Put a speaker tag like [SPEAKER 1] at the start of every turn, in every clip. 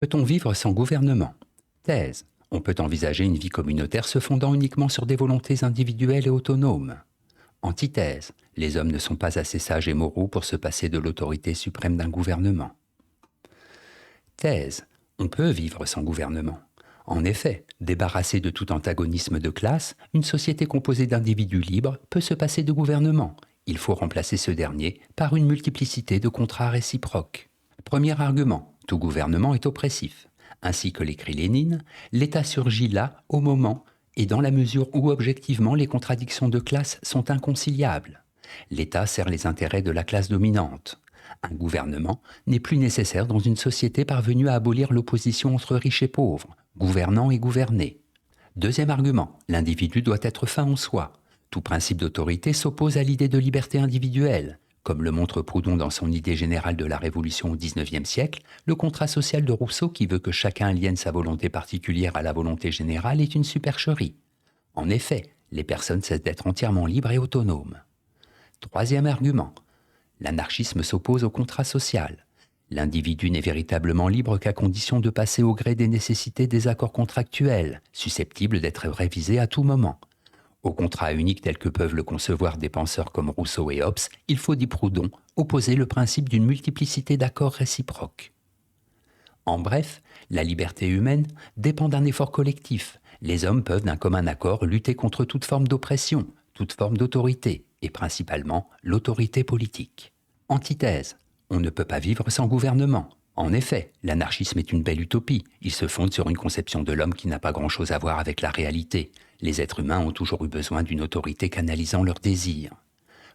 [SPEAKER 1] Peut-on vivre sans gouvernement? Thèse. On peut envisager une vie communautaire se fondant uniquement sur des volontés individuelles et autonomes. Antithèse. Les hommes ne sont pas assez sages et moraux pour se passer de l'autorité suprême d'un gouvernement. Thèse. On peut vivre sans gouvernement. En effet, débarrassée de tout antagonisme de classe, une société composée d'individus libres peut se passer de gouvernement. Il faut remplacer ce dernier par une multiplicité de contrats réciproques. Premier argument, tout gouvernement est oppressif. Ainsi que l'écrit Lénine, l'État surgit là, au moment, et dans la mesure où objectivement les contradictions de classe sont inconciliables. L'État sert les intérêts de la classe dominante. Un gouvernement n'est plus nécessaire dans une société parvenue à abolir l'opposition entre riches et pauvres, gouvernants et gouvernés. Deuxième argument, l'individu doit être fin en soi. Tout principe d'autorité s'oppose à l'idée de liberté individuelle. Comme le montre Proudhon dans son idée générale de la Révolution au XIXe siècle, le contrat social de Rousseau qui veut que chacun aliène sa volonté particulière à la volonté générale est une supercherie. En effet, les personnes cessent d'être entièrement libres et autonomes. Troisième argument, l'anarchisme s'oppose au contrat social. L'individu n'est véritablement libre qu'à condition de passer au gré des nécessités des accords contractuels, susceptibles d'être révisés à tout moment. Au contrat unique tel que peuvent le concevoir des penseurs comme Rousseau et Hobbes, il faut, dit Proudhon, opposer le principe d'une multiplicité d'accords réciproques. En bref, la liberté humaine dépend d'un effort collectif. Les hommes peuvent d'un commun accord lutter contre toute forme d'oppression, toute forme d'autorité, et principalement l'autorité politique. Antithèse. On ne peut pas vivre sans gouvernement. En effet, l'anarchisme est une belle utopie. Il se fonde sur une conception de l'homme qui n'a pas grand-chose à voir avec la réalité. Les êtres humains ont toujours eu besoin d'une autorité canalisant leurs désirs.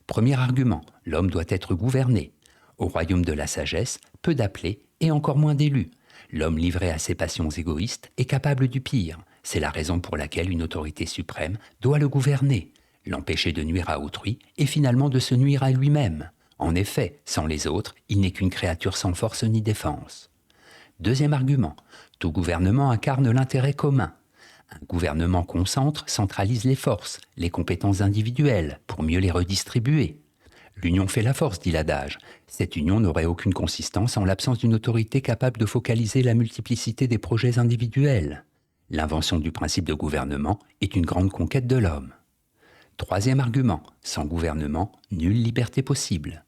[SPEAKER 1] Premier argument, l'homme doit être gouverné. Au royaume de la sagesse, peu d'appelés et encore moins d'élus. L'homme livré à ses passions égoïstes est capable du pire. C'est la raison pour laquelle une autorité suprême doit le gouverner, l'empêcher de nuire à autrui et finalement de se nuire à lui-même. En effet, sans les autres, il n'est qu'une créature sans force ni défense. Deuxième argument, tout gouvernement incarne l'intérêt commun. Un gouvernement concentre, centralise les forces, les compétences individuelles, pour mieux les redistribuer. L'union fait la force, dit l'adage. Cette union n'aurait aucune consistance en l'absence d'une autorité capable de focaliser la multiplicité des projets individuels. L'invention du principe de gouvernement est une grande conquête de l'homme. Troisième argument, sans gouvernement, nulle liberté possible.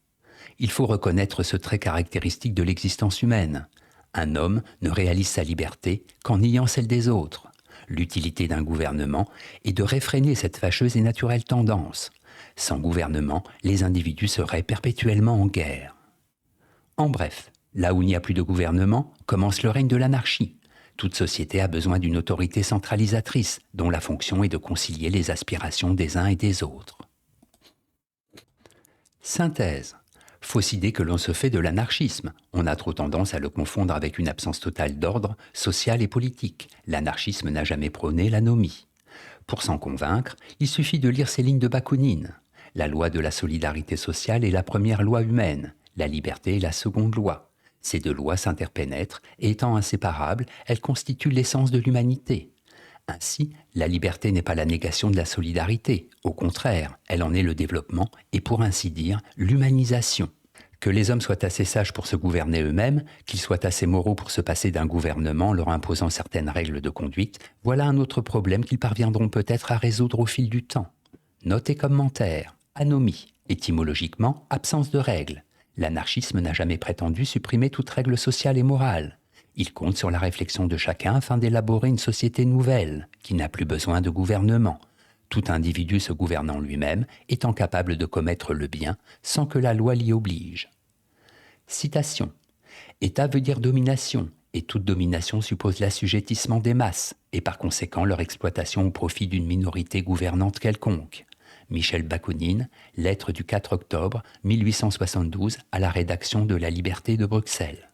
[SPEAKER 1] Il faut reconnaître ce trait caractéristique de l'existence humaine. Un homme ne réalise sa liberté qu'en niant celle des autres. L'utilité d'un gouvernement est de réfréner cette fâcheuse et naturelle tendance. Sans gouvernement, les individus seraient perpétuellement en guerre. En bref, là où il n'y a plus de gouvernement, commence le règne de l'anarchie. Toute société a besoin d'une autorité centralisatrice, dont la fonction est de concilier les aspirations des uns et des autres. Synthèse. Fausse idée que l'on se fait de l'anarchisme. On a trop tendance à le confondre avec une absence totale d'ordre social et politique. L'anarchisme n'a jamais prôné l'anomie. Pour s'en convaincre, il suffit de lire ces lignes de Bakounine. La loi de la solidarité sociale est la première loi humaine. La liberté est la seconde loi. Ces deux lois s'interpénètrent et étant inséparables, elles constituent l'essence de l'humanité. Ainsi, la liberté n'est pas la négation de la solidarité. Au contraire, elle en est le développement et pour ainsi dire, l'humanisation. Que les hommes soient assez sages pour se gouverner eux-mêmes, qu'ils soient assez moraux pour se passer d'un gouvernement leur imposant certaines règles de conduite, voilà un autre problème qu'ils parviendront peut-être à résoudre au fil du temps. Note et commentaire. Anomie. Étymologiquement, absence de règles. L'anarchisme n'a jamais prétendu supprimer toute règle sociale et morale. Il compte sur la réflexion de chacun afin d'élaborer une société nouvelle, qui n'a plus besoin de gouvernement. Tout individu se gouvernant lui-même, étant capable de commettre le bien sans que la loi l'y oblige. Citation. État veut dire domination, et toute domination suppose l'assujettissement des masses, et par conséquent leur exploitation au profit d'une minorité gouvernante quelconque. Michel Bakounine, lettre du 4 octobre 1872 à la rédaction de La Liberté de Bruxelles.